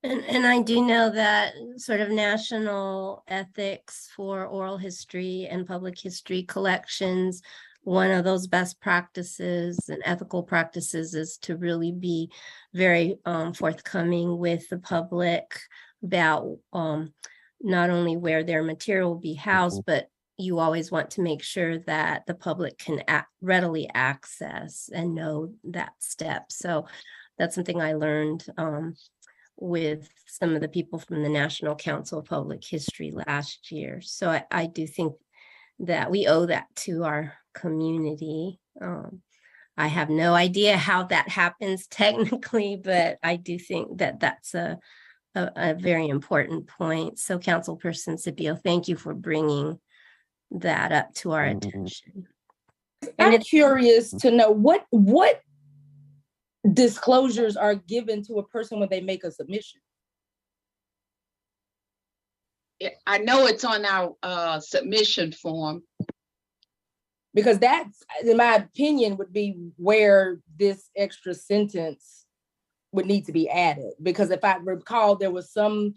And I do know that sort of national ethics for oral history and public history collections, one of those best practices and ethical practices is to really be very forthcoming with the public about not only where their material will be housed, but you always want to make sure that the public can readily access and know that step. So that's something I learned with some of the people from the National Council of Public History last year. So I do think that we owe that to our community. I have no idea how that happens technically, but I do think that that's a very important point. So Councilperson Scipio, thank you for bringing that up to our attention. I'm curious to know what disclosures are given to a person when they make a submission. I know it's on our submission form. Because that, in my opinion, would be where this extra sentence would need to be added. Because if I recall, there was some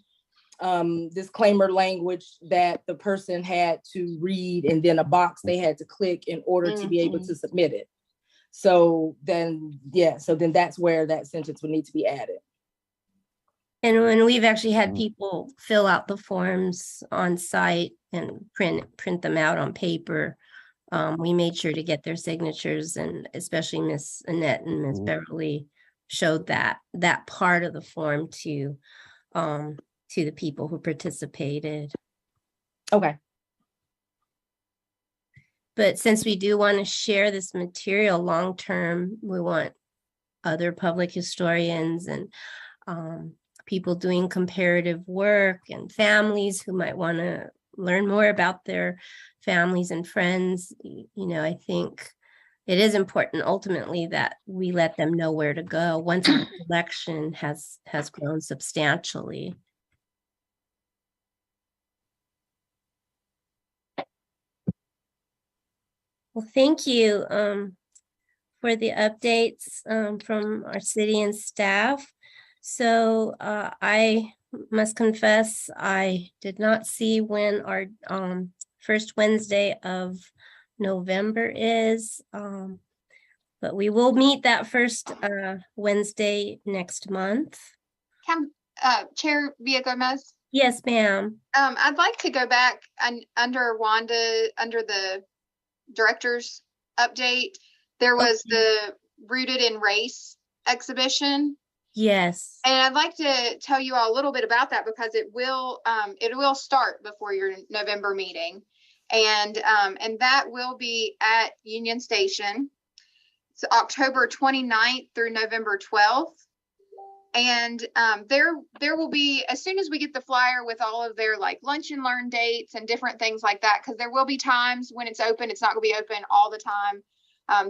disclaimer language that the person had to read and then a box they had to click in order to be able to submit it. So then that's where that sentence would need to be added. And when we've actually had people fill out the forms on site and print them out on paper, we made sure to get their signatures, and especially Miss Annette and Miss Beverly showed that part of the form to the people who participated. Okay. But since we do want to share this material long-term, we want other public historians and people doing comparative work and families who might want to learn more about their families and friends. You know, I think it is important ultimately that we let them know where to go once our collection has grown substantially. Well, thank you for the updates from our city and staff. So I must confess, I did not see when our first Wednesday of November is, but we will meet that first Wednesday next month. Chair Villa-Gomez? Yes, ma'am. I'd like to go back under Wanda, under the director's update. There was the Rooted in Race exhibition Yes. And I'd like to tell you all a little bit about that because it will start before your November meeting. And that will be at Union Station. It's October 29th through November 12th. And there will be, as soon as we get the flyer with all of their like lunch and learn dates and different things like that, because there will be times when it's open, it's not going to be open all the time.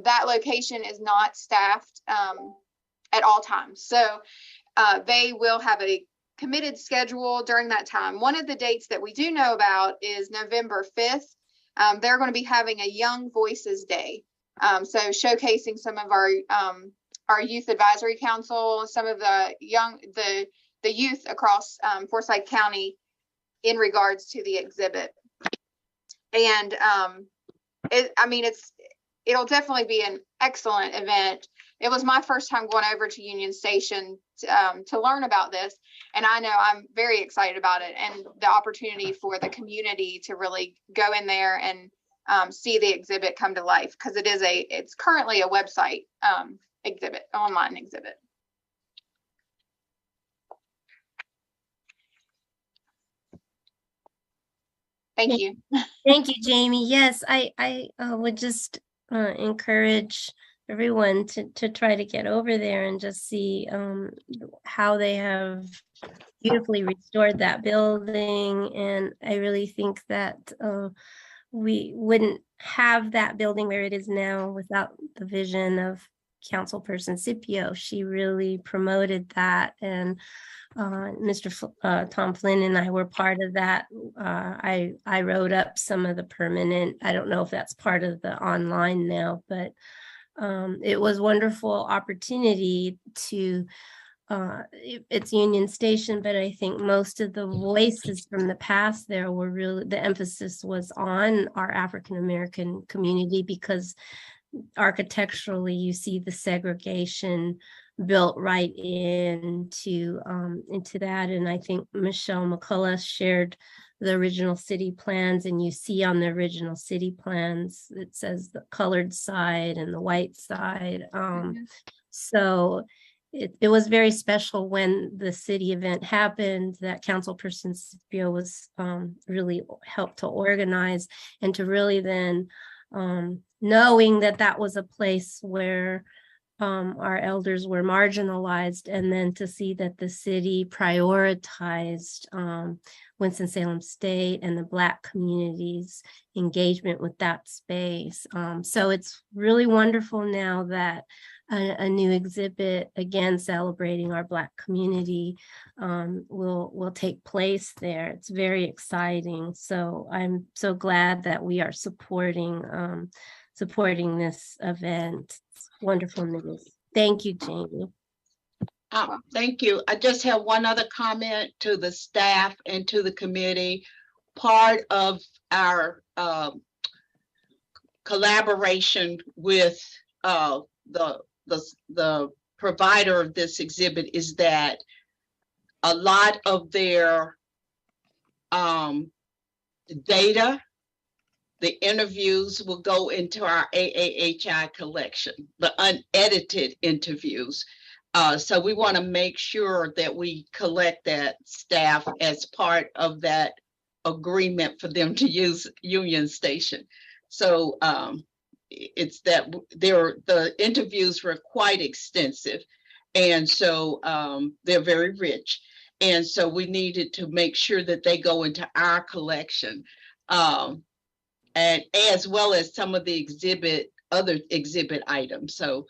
That location is not staffed at all times. So they will have a committed schedule during that time. One of the dates that we do know about is November 5th. They're going to be having a Young Voices Day. So showcasing some of our Youth Advisory Council, some of the youth across Forsyth County in regards to the exhibit. And it'll definitely be an excellent event. It was my first time going over to Union Station to learn about this. And I know I'm very excited about it and the opportunity for the community to really go in there and see the exhibit come to life, because it's currently a website exhibit, online exhibit. Thank you. Thank you, Jamie. Yes, I would just encourage everyone to try to get over there and just see how they have beautifully restored that building. And I really think that we wouldn't have that building where it is now without the vision of Councilperson Scipio. She really promoted that, and Mr. Tom Flynn and I were part of that. I wrote up some of the permanent. I don't know if that's part of the online now, but it was a wonderful opportunity to. It's Union Station, but I think most of the voices from the past there were really, the emphasis was on our African American community, because architecturally you see the segregation built right into that. And I think Michelle McCullough shared the original city plans, and you see on the original city plans it says the colored side and the white side. So it was very special when the city event happened that Councilperson Scipio was really helped to organize, and to really then knowing that that was a place where our elders were marginalized, and then to see that the city prioritized Winston-Salem State and the Black community's engagement with that space. So it's really wonderful now that a new exhibit, again, celebrating our Black community, will take place there. It's very exciting. So I'm so glad that we are supporting this event. It's wonderful news. Thank you, Jamie. Thank you. I just have one other comment to the staff and to the committee. Part of our collaboration with the provider of this exhibit is that a lot of their data, the interviews, will go into our AAHI collection, the unedited interviews. So we want to make sure that we collect that, staff, as part of that agreement for them to use Union Station. So it's that the interviews were quite extensive, and so they're very rich, and so we needed to make sure that they go into our collection, and as well as some of the other exhibit items. So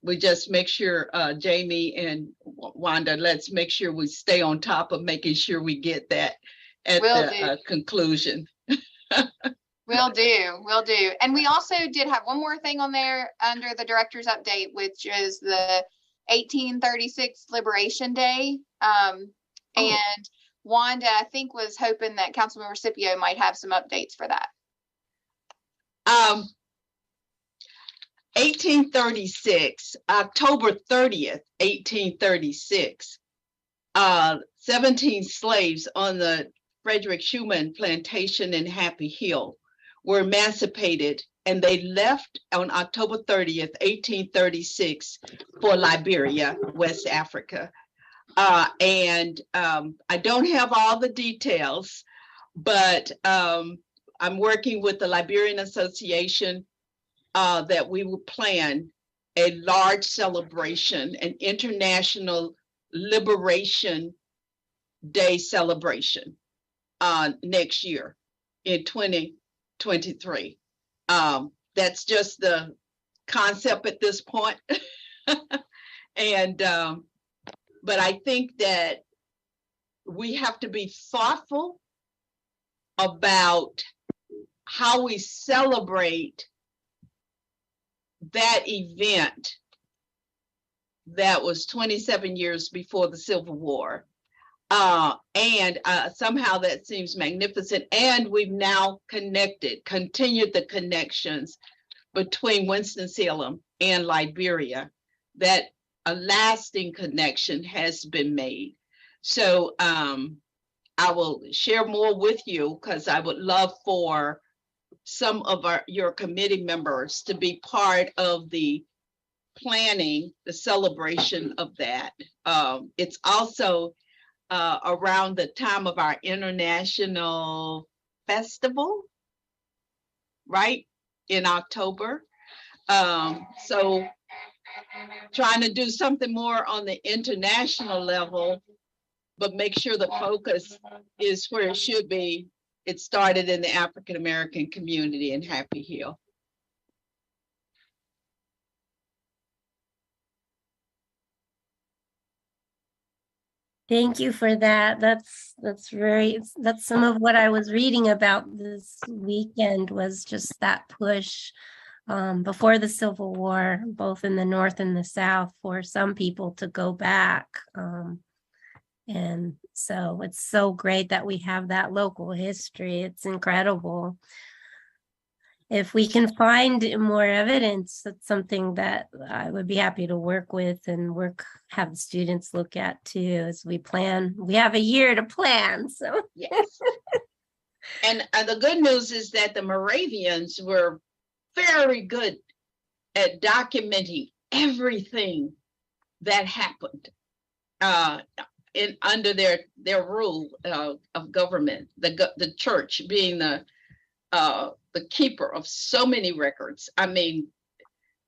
we just make sure, Jamie and Wanda, let's make sure we stay on top of making sure we get that at the conclusion. Will do. And we also did have one more thing on there under the director's update, which is the 1836 Liberation Day. And Wanda, I think, was hoping that Councilmember Scipio might have some updates for that. 1836, October 30th, 1836, 17 slaves on the Frederick Schumann plantation in Happy Hill were emancipated and they left on October 30th, 1836 for Liberia, West Africa. I don't have all the details, but I'm working with the Liberian Association that we will plan a large celebration, an International Liberation Day celebration next year in 2023. That's just the concept at this point. But I think that we have to be thoughtful about how we celebrate that event that was 27 years before the Civil War. Somehow that seems magnificent. And we've now continued the connections between Winston-Salem and Liberia, that a lasting connection has been made. So I will share more with you, because I would love for some of your committee members to be part of the planning, the celebration of that. It's also around the time of our international festival, right, in October. So trying to do something more on the international level, but make sure the focus is where it should be. It started in the African American community in Happy Hill. Thank you for that. That's some of what I was reading about this weekend, was just that push before the Civil War, both in the North and the South, for some people to go back. And so it's so great that we have that local history. It's incredible. If we can find more evidence, that's something that I would be happy to work with and have the students look at too as we plan. We have a year to plan, so. Yes. And the good news is that the Moravians were very good at documenting everything that happened under their rule of government, the church being the keeper of so many records. I mean,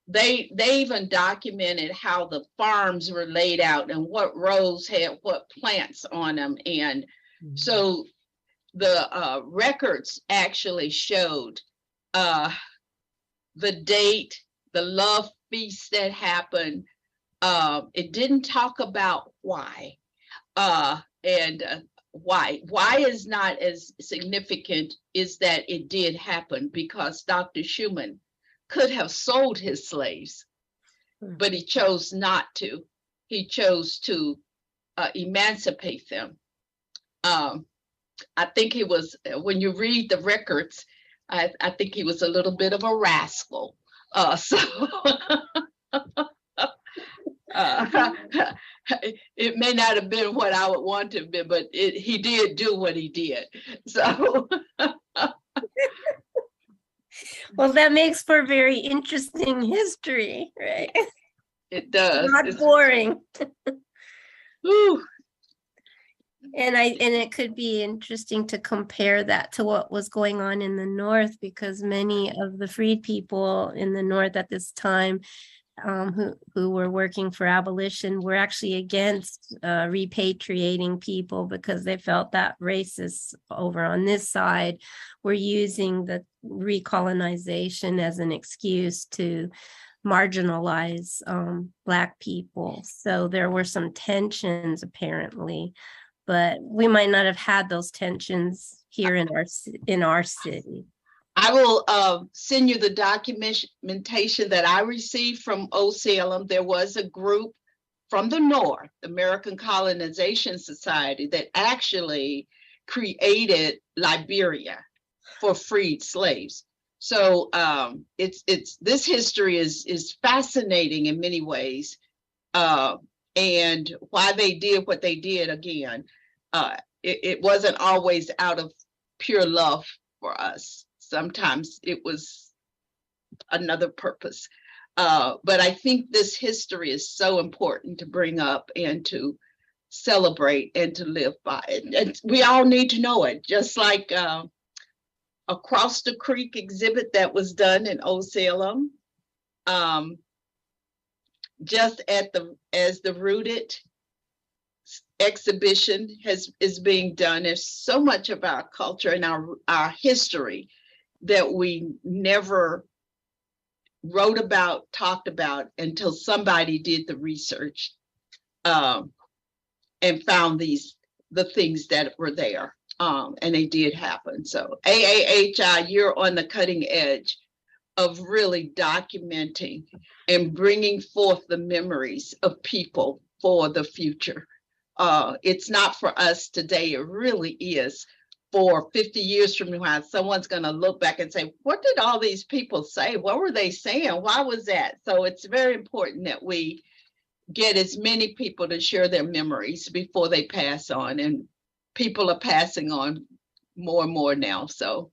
they even documented how the farms were laid out and what rows had what plants on them. And so the records actually showed the date, the love feast that happened. It didn't talk about why. Why is not as significant is that it did happen because Dr. Schumann could have sold his slaves, but he chose not to. He chose to emancipate them. I think he was, when you read the records, I think he was a little bit of a rascal. It may not have been what I would want to be, but he did do what he did. So, well, that makes for very interesting history, right? It does. Not boring. And it could be interesting to compare that to what was going on in the North, because many of the freed people in the North at this time who were working for abolition were actually against repatriating people, because they felt that racists over on this side were using the recolonization as an excuse to marginalize Black people. So there were some tensions apparently, but we might not have had those tensions here in our city. I will send you the documentation that I received from Salem. There was a group from the North, American Colonization Society, that actually created Liberia for freed slaves. So this history is fascinating in many ways, and why they did what they did. Again, it wasn't always out of pure love for us. Sometimes it was another purpose. But I think this history is so important to bring up and to celebrate and to live by it. And we all need to know it, just like Across the Creek exhibit that was done in Old Salem. Just as the Rooted exhibition is being done. There's so much of our culture and our history that we never wrote about, talked about until somebody did the research and found the things that were there. And they did happen. So AAHI, you're on the cutting edge of really documenting and bringing forth the memories of people for the future. It's not for us today, it really is for 50 years from now. Someone's gonna look back and say, what did all these people say? What were they saying? Why was that? So it's very important that we get as many people to share their memories before they pass on, and people are passing on more and more now. So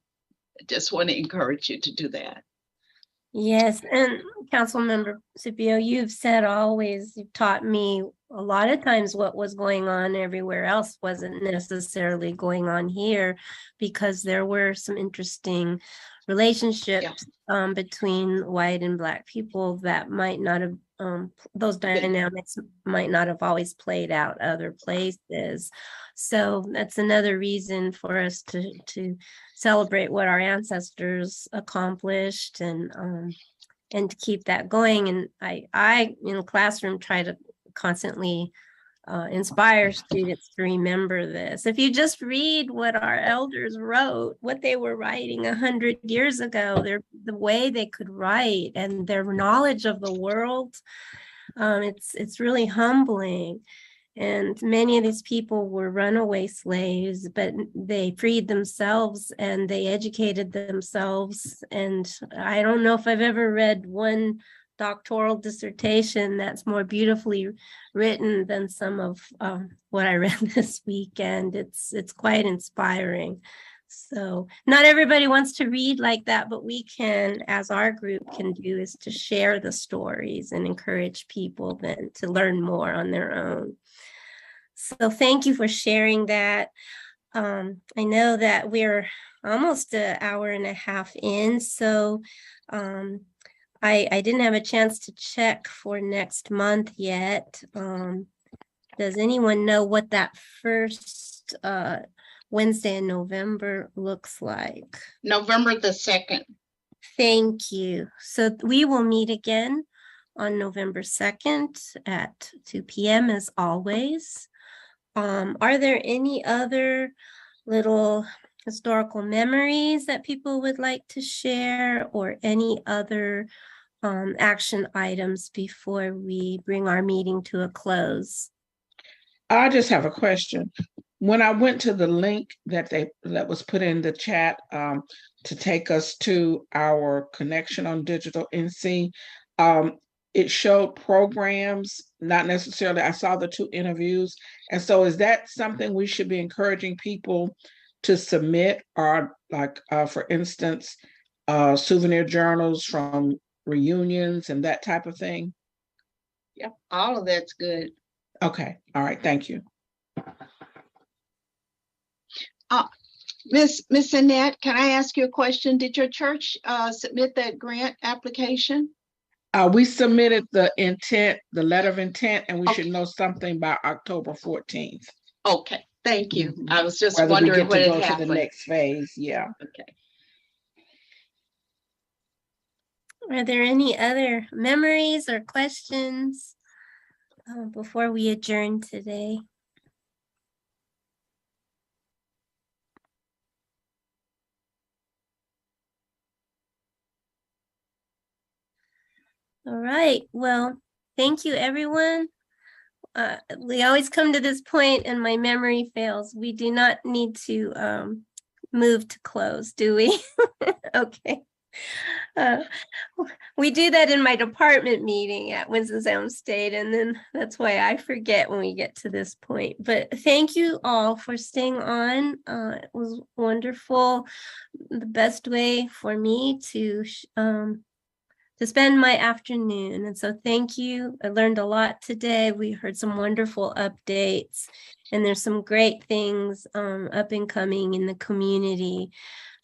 I just want to encourage you to do that. Yes, and Councilmember Scipio, you've taught me a lot of times what was going on everywhere else wasn't necessarily going on here, because there were some interesting relationships between white and Black people that might not have, those dynamics might not have always played out other places. So that's another reason for us to celebrate what our ancestors accomplished and to keep that going. And I in the classroom try to constantly inspire students to remember this. If you just read what our elders wrote, what they were writing 100 years ago, the way they could write and their knowledge of the world, it's really humbling. And many of these people were runaway slaves, but they freed themselves and they educated themselves. And I don't know if I've ever read one doctoral dissertation that's more beautifully written than some of what I read this weekend. It's quite inspiring. So not everybody wants to read like that, but we can, as our group can do, is to share the stories and encourage people then to learn more on their own. So thank you for sharing that. I know that we're almost an hour and a half in, so I didn't have a chance to check for next month yet. Does anyone know what that first Wednesday in November looks like? November the 2nd. Thank you. So we will meet again on November 2nd at 2 p.m. as always. Are there any other little historical memories that people would like to share, or any other action items before we bring our meeting to a close? I just have a question. When I went to the link that was put in the chat to take us to our connection on Digital NC, it showed programs, not necessarily, I saw the 2 interviews. And so is that something we should be encouraging people to submit, or like, for instance, souvenir journals from reunions and that type of thing? Yeah, all of that's good. Okay, all right, thank you. Miss Annette, can I ask you a question? Did your church submit that grant application? We submitted the letter of intent, and we should know something by October 14th. Okay, thank you. Mm-hmm. I was just Whether wondering we get to what go had happened. to the next phase, yeah. Okay. Are there any other memories or questions before we adjourn today? All right, well, thank you, everyone. We always come to this point and my memory fails. We do not need to move to close, do we? Okay. We do that in my department meeting at Winston-Salem State, and then that's why I forget when we get to this point. But thank you all for staying on. It was wonderful. The best way for me to spend my afternoon. And so thank you. I learned a lot today. We heard some wonderful updates, and there's some great things up and coming in the community.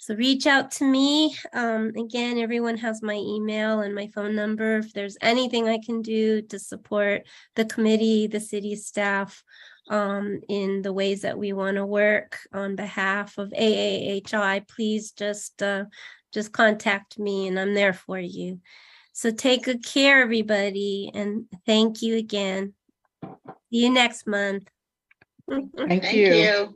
So reach out to me. Again, everyone has my email and my phone number. If there's anything I can do to support the committee, the city staff, in the ways that we want to work on behalf of AAHI, please just contact me, and I'm there for you. So take good care, everybody, and thank you again. See you next month. Thank you.